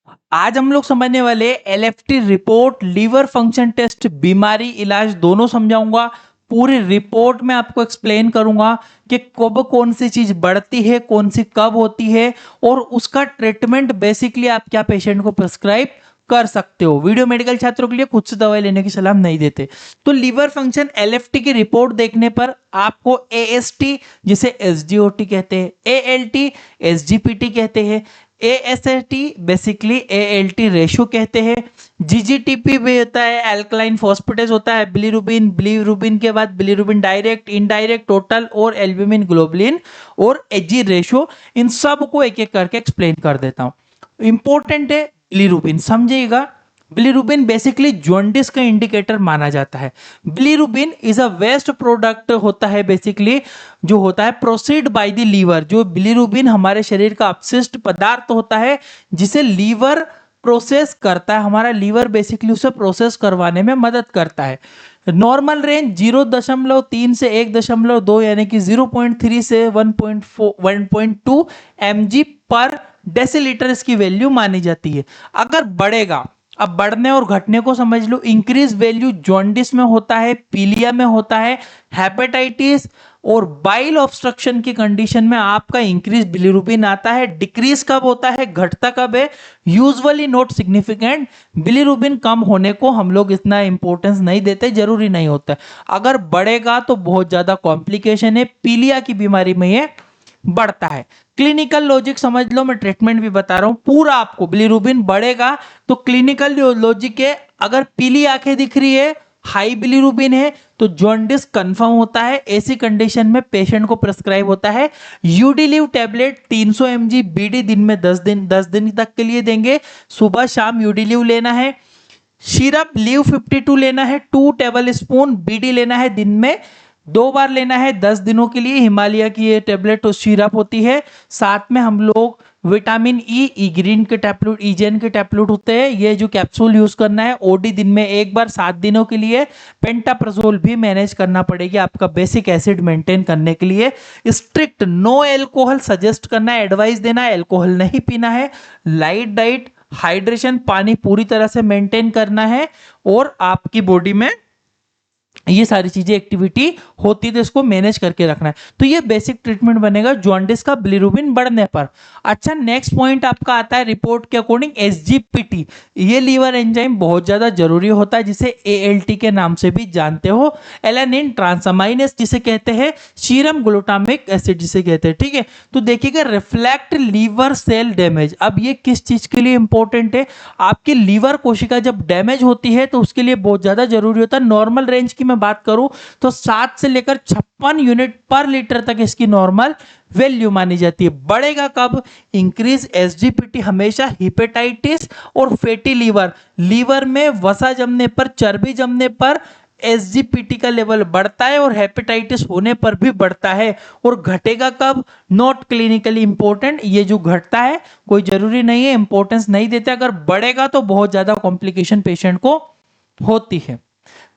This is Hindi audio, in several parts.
आज हम लोग समझने वाले LFT report, liver function test, बीमारी इलाज दोनों समझाऊंगा। पूरी रिपोर्ट में आपको एक्सप्लेन करूंगा कि कब कौन सी चीज बढ़ती है, कौन सी कब होती है और उसका ट्रीटमेंट बेसिकली आप क्या पेशेंट को प्रिस्क्राइब कर सकते हो। वीडियो मेडिकल छात्रों के लिए खुद से दवाई लेने की सलाह नहीं देते। तो लीवर फंक्शन एलएफटी की रिपोर्ट देखने पर आपको एएसटी जिसे एसजीओटी कहते हैं, एएलटी एसजीपीटी कहते हैं, एएसटी बेसिकली एएलटी रेशो कहते हैं, जीजीटीपी भी होता है, एल्कलाइन फॉस्फेटेज होता है, बिलीरुबिन, बिलीरुबिन के बाद बिलीरुबिन डायरेक्ट, इनडायरेक्ट, टोटल और एल्ब्यूमिन ग्लोबुलिन और एजी रेशो, इन सब को एक एक करके एक्सप्लेन कर देता हूं। इंपॉर्टेंट है बिलीरुबिन, समझिएगा। बिलीरुबिन बेसिकली जॉन्डिस का इंडिकेटर माना जाता है। Bilirubin is a waste product होता है, बेसिकली जो होता है प्रोसीड बाय द लीवर। जो बिलीरुबिन हमारे शरीर का अपशिष्ट पदार्थ होता है जिसे लीवर प्रोसेस करता है, हमारा लीवर बेसिकली उसे प्रोसेस करवाने में मदद करता है। नॉर्मल रेंज 0.3 से 1.2 यानी कि 0.3 से 1.2 mg पर डेसीलीटर इसकी वैल्यू मानी जाती है। अगर बढ़ेगा, अब बढ़ने और घटने को समझ लो। इंक्रीज वैल्यू जॉन्डिस में होता है, पीलिया में होता है, हेपेटाइटिस और बाइल ऑब्स्ट्रक्शन की कंडीशन में आपका इंक्रीज बिलीरुबिन आता है। डिक्रीज कब होता है, घटता कब है, यूजुअली नॉट सिग्निफिकेंट। बिलीरुबिन कम होने को हम लोग इतना इंपॉर्टेंस नहीं देते, जरूरी नहीं होता। अगर बढ़ेगा तो बहुत ज्यादा कॉम्प्लिकेशन है, पीलिया की बीमारी में ये बढ़ता है। क्लिनिकल लॉजिक समझ लो, मैं ट्रीटमेंट भी बता रहा हूं पूरा आपको। बिलीरुबिन बढ़ेगा तो क्लिनिकल लॉजिक है, अगर पीली आंखें दिख रही है, हाई बिलीरुबिन है तो जॉन्डिस कंफर्म होता है। ऐसी कंडीशन में पेशेंट को प्रिस्क्राइब होता है यूडिलिव टैबलेट 300 mg बीडी, दिन में 10 दिन तक के लिए देंगे। सुबह शाम यूडिलिव लेना है। सिरप लीव 52 लेना है, 2 टेबल स्पून बीडी लेना है, दिन में 2 बार लेना है 10 दिनों के लिए। हिमालय की ये टेबलेट और सिरप होती है। साथ में हम लोग विटामिन ई ग्रीन के टैबलेट, ईजेन के टैबलेट होते हैं, ये जो कैप्सूल यूज करना है। ओडी दिन में 1 बार 7 दिनों के लिए। पेंटाप्राजोल भी मैनेज करना पड़ेगी आपका बेसिक एसिड मेंटेन करने के लिए। स्ट्रिक्ट नो अल्कोहल सजेस्ट करना है, एडवाइस देना है, अल्कोहल नहीं पीना है। लाइट डाइट, हाइड्रेशन, पानी पूरी तरह से मेंटेन करना है और आपकी बॉडी में ये सारी चीजें एक्टिविटी होती है तो इसको मैनेज करके रखना है। तो ये बेसिक ट्रीटमेंट बनेगा जॉन्डिस का बिलीरुबिन बढ़ने पर। अच्छा, नेक्स्ट पॉइंट आपका आता है रिपोर्ट के अकॉर्डिंग एसजीपीटी। ये लीवर एंजाइम बहुत ज्यादा जरूरी होता है, जिसे एएलटी के नाम से भी जानते हो, एलानिन ट्रांसअमाइनेस जिसे कहते हैं, सीरम ग्लूटामिक एसिड जिसे कहते हैं। ठीक है, तो देखिएगा रिफ्लेक्ट लीवर सेल डैमेज। अब ये किस चीज के लिए इंपॉर्टेंट है, आपकी लीवर कोशिका जब डैमेज होती है तो उसके लिए बहुत ज्यादा जरूरी होता है। नॉर्मल रेंज की मैं बात करूं तो 7 से लेकर 56 यूनिट पर लीटर तक इसकी नॉर्मल वैल्यू मानी जाती है। बढ़ेगा कब, इंक्रीज एसजीपीटी हमेशा हिपेटाइटिस और फैटी लीवर, लीवर में वसा जमने पर, चर्बी जमने पर एसजीपीटी का लेवल बढ़ता है और हेपेटाइटिस होने पर भी बढ़ता है। और घटेगा कब, नॉट क्लिनिकली इंपॉर्टेंट। ये जो घटता है कोई जरूरी नहीं है, इंपॉर्टेंस नहीं देते। अगर बढ़ेगा तो बहुत ज्यादा कॉम्प्लिकेशन पेशेंट को होती है।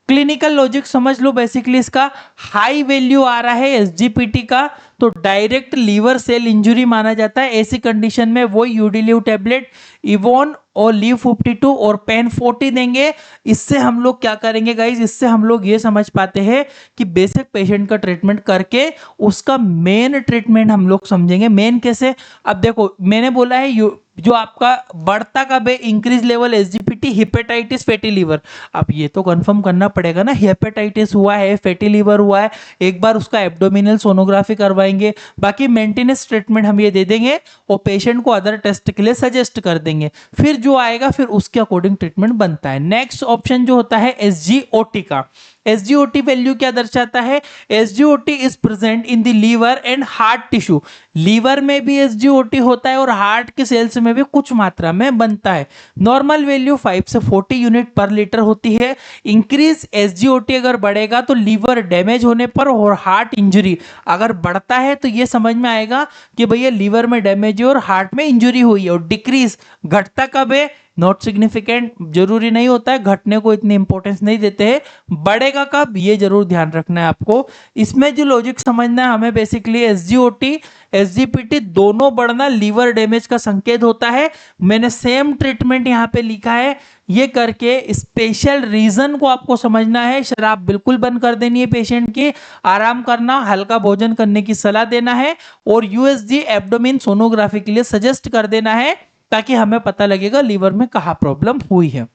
क्लिनिकल लॉजिक समझ लो, बेसिकली इसका हाई वैल्यू आ रहा है एसजीपीटी का तो डायरेक्ट लीवर सेल इंजरी माना जाता है। ऐसी कंडीशन में वो यूडिलिव टैबलेट, इवोन और लीव 52 और पेन 40 देंगे। इससे हम लोग क्या करेंगे गाइज, इससे हम लोग ये समझ पाते हैं कि बेसिक पेशेंट का ट्रीटमेंट करके उसका मेन ट्रीटमेंट हम लोग समझेंगे। मेन कैसे, अब देखो मैंने बोला है जो आपका बढ़ता कब है, increase level SGPT, hepatitis, fatty liver. अब ये तो कंफर्म करना पड़ेगा ना, हेपेटाइटिस हुआ है, फैटी लीवर हुआ है, एक बार उसका एब्डोमिनल सोनोग्राफी करवाएंगे। बाकी मेंटेनेंस ट्रीटमेंट हम ये दे देंगे और पेशेंट को अदर टेस्ट के लिए सजेस्ट कर देंगे। फिर जो आएगा फिर उसके अकॉर्डिंग ट्रीटमेंट बनता है। नेक्स्ट ऑप्शन जो होता है एसजीओटी का। एसजीओटी वैल्यू क्या दर्शाता है, SGOT is present in the liver and heart tissue. Liver में भी एसजीओटी होता है और हार्ट के सेल्स में भी कुछ मात्रा में बनता है। नॉर्मल वैल्यू 5 से 40 यूनिट पर लीटर होती है। इंक्रीज एसजीओटी अगर बढ़ेगा तो लीवर डैमेज होने पर और हार्ट इंजरी अगर बढ़ता है तो ये समझ में आएगा कि भैया लीवर में डैमेज है और हार्ट में इंजरी हुई है। और डिक्रीज घटता कब है, नॉट सिग्निफिकेंट, जरूरी नहीं होता है, घटने को इतनी इंपॉर्टेंस नहीं देते हैं। बढ़ेगा कब, ये जरूर ध्यान रखना है आपको। इसमें जो लॉजिक समझना है हमें, बेसिकली एसजीओटी एसजीपीटी दोनों बढ़ना लीवर डैमेज का संकेत होता है। मैंने सेम ट्रीटमेंट यहाँ पे लिखा है, ये करके स्पेशल रीजन को आपको समझना है। शराब बिल्कुल बंद कर देनी है पेशेंट की, आराम करना, हल्का भोजन करने की सलाह देना है, और यूएसजी एब्डोमेन सोनोग्राफी के लिए सजेस्ट कर देना है, ताकि हमें पता लगेगा लीवर में कहाँ प्रॉब्लम हुई है।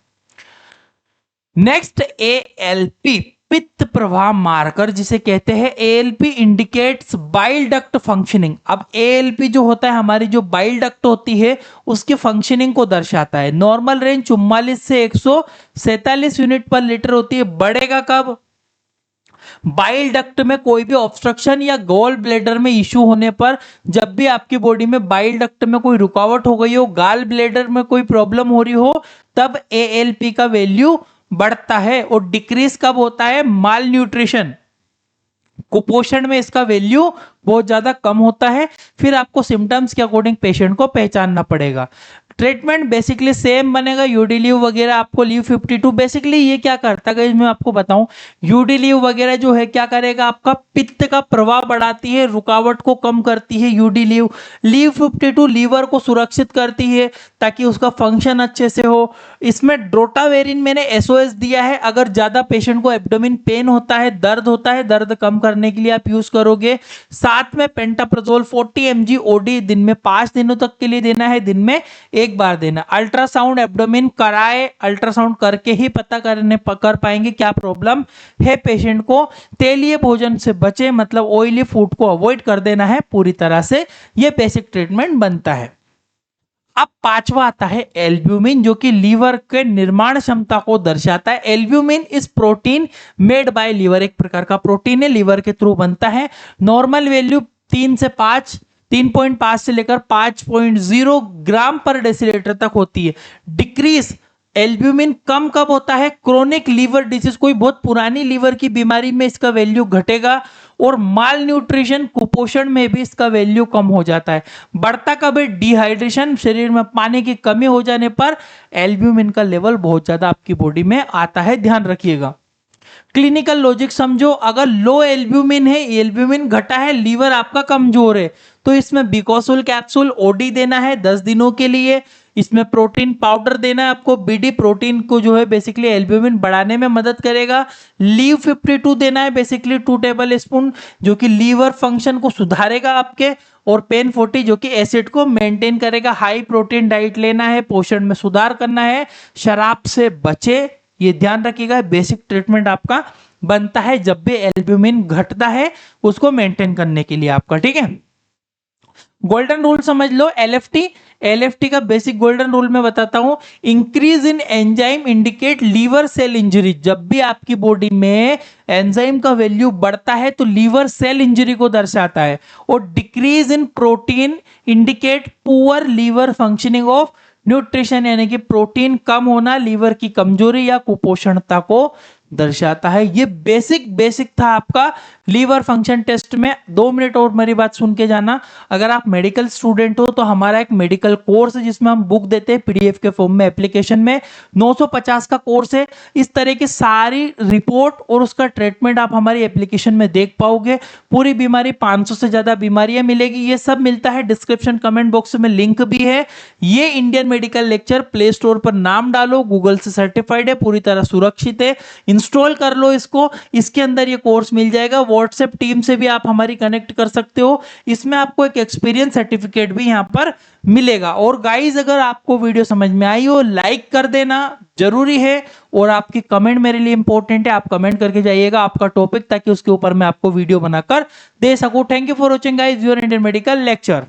नेक्स्ट एएलपी, पित्त प्रवाह मार्कर जिसे कहते हैं। ALP indicates bile duct functioning. अब एएलपी जो होता है, हमारी जो बाइल डक्ट होती है उसकी फंक्शनिंग को दर्शाता है। नॉर्मल रेंज 44 से 147 यूनिट पर लीटर होती है। बढ़ेगा कब, बाइल डक्ट में कोई भी ऑब्स्ट्रक्शन या गॉल ब्लैडर में इश्यू होने पर, जब भी आपकी बॉडी में बाइल डक्ट में कोई रुकावट हो गई हो, गॉल ब्लैडर में कोई प्रॉब्लम हो रही हो, तब एएलपी का वैल्यू बढ़ता है। और डिक्रीज कब होता है, माल न्यूट्रिशन, कुपोषण में इसका वैल्यू बहुत ज्यादा कम होता है। फिर आपको सिम्टम्स के अकॉर्डिंग पेशेंट को पहचानना पड़ेगा। ट्रीटमेंट बेसिकली सेम बनेगा, यूडीलीव वगैरह आपको लीव 52। बेसिकली ये क्या करता है मैं आपको बताऊं, यूडीलीव वगैरह जो है क्या करेगा, आपका पित्त का प्रवाह बढ़ाती है, रुकावट को कम करती है यूडीलीव। लीव 52 लीवर को सुरक्षित करती है ताकि उसका फंक्शन अच्छे से हो। इसमें ड्रोटावेरिन मैंने एसओएस दिया है, अगर ज्यादा पेशेंट को एब्डोमेन पेन होता है, दर्द होता है, दर्द कम करने के लिए आप यूज करोगे। साथ में पेंटाप्राजोल 40 mg ओडी दिन में 5 दिनों तक के लिए देना है, दिन में एक बार देना। अल्ट्रासाउंड एब्डोमेन कराए, अल्ट्रासाउंड करके ही पता कर पाएंगे क्या प्रॉब्लम है पेशेंट को। तेलीय भोजन से बचे, मतलब ऑयली फूड को अवॉइड कर देना है पूरी तरह से। ये बेसिक ट्रीटमेंट बनता है। अब पांचवा आता है एल्ब्यूमिन, जो कि लीवर के निर्माण क्षमता को दर्शाता है। एल्ब्यूमिन इस प्रोटीन मेड बाय लीवर, एक प्रकार का प्रोटीन है, लीवर के थ्रू बनता है। नॉर्मल वैल्यू 3.5 से लेकर 5.0 ग्राम पर डेसीलीटर तक होती है। डिक्रीज एल्ब्यूमिन कम कब होता है, क्रोनिक लीवर डिजीज, कोई बहुत पुरानी लीवर की बीमारी में इसका वैल्यू घटेगा। और माल न्यूट्रिशन, कुपोषण में भी इसका वैल्यू कम हो जाता है। बढ़ता कब है, डिहाइड्रेशन, शरीर में पानी की कमी हो जाने पर एल्ब्यूमिन का लेवल बहुत ज्यादा आपकी बॉडी में आता है, ध्यान रखिएगा। क्लिनिकल लॉजिक समझो, अगर लो एल्ब्यूमिन है, एल्ब्यूमिन घटा है, लीवर आपका कमजोर है, तो इसमें बिकोसुल कैप्सूल ओडी देना है 10 दिनों के लिए। इसमें प्रोटीन पाउडर देना है आपको, बीडी प्रोटीन को जो है बेसिकली एल्ब्यूमिन बढ़ाने में मदद करेगा। लीव 52 देना है बेसिकली 2 टेबल स्पून, जो कि लीवर फंक्शन को सुधारेगा आपके। और पेन 40 जो कि एसिड को मेंटेन करेगा। हाई प्रोटीन डाइट लेना है, पोषण में सुधार करना है, शराब से बचे, ये ध्यान रखिएगा। बेसिक ट्रीटमेंट आपका बनता है जब भी एल्ब्यूमिन घटता है, उसको मेंटेन करने के लिए आपका, ठीक है। गोल्डन रूल समझ लो, एलएफटी का बेसिक गोल्डन रूल मैं बताता हूं। Increase in enzyme indicate liver cell injury. जब भी आपकी बॉडी में एंजाइम का वैल्यू बढ़ता है तो लीवर सेल इंजरी को दर्शाता है। और decrease in protein indicate poor liver functioning of nutrition, यानी कि प्रोटीन कम होना लीवर की कमजोरी या कुपोषणता को दर्शाता है। ये बेसिक था आपका लीवर फंक्शन टेस्ट में। 2 मिनट और मेरी बात सुन के जाना। अगर आप मेडिकल स्टूडेंट हो तो हमारा एक मेडिकल कोर्स है जिसमें हम बुक देते हैं पीडीएफ के फॉर्म में, एप्लीकेशन में। 950 का कोर्स है। इस तरह की सारी रिपोर्ट और उसका ट्रीटमेंट आप हमारी एप्लीकेशन में देख पाओगे। पूरी बीमारी, 500 से ज्यादा बीमारियां मिलेगी, ये सब मिलता है। डिस्क्रिप्शन कमेंट बॉक्स में लिंक भी है। ये Indian medical lecture play store पर नाम डालो, गूगल से सर्टिफाइड है, पूरी तरह सुरक्षित है, इंस्टॉल कर लो इसको। इसके अंदर ये कोर्स मिल जाएगा। व्हाट्सएप टीम से भी आप हमारी कनेक्ट कर सकते हो। इसमें आपको एक एक्सपीरियंस सर्टिफिकेट भी यहां पर मिलेगा। और गाइस, अगर आपको वीडियो समझ में आई हो, लाइक कर देना जरूरी है। और आपकी कमेंट मेरे लिए इंपॉर्टेंट है, आप कमेंट करके जाइएगा आपका टॉपिक, ताकि उसके ऊपर मैं आपको वीडियो बनाकर दे सकूं। Thank you for watching guys, your Indian medical lecture.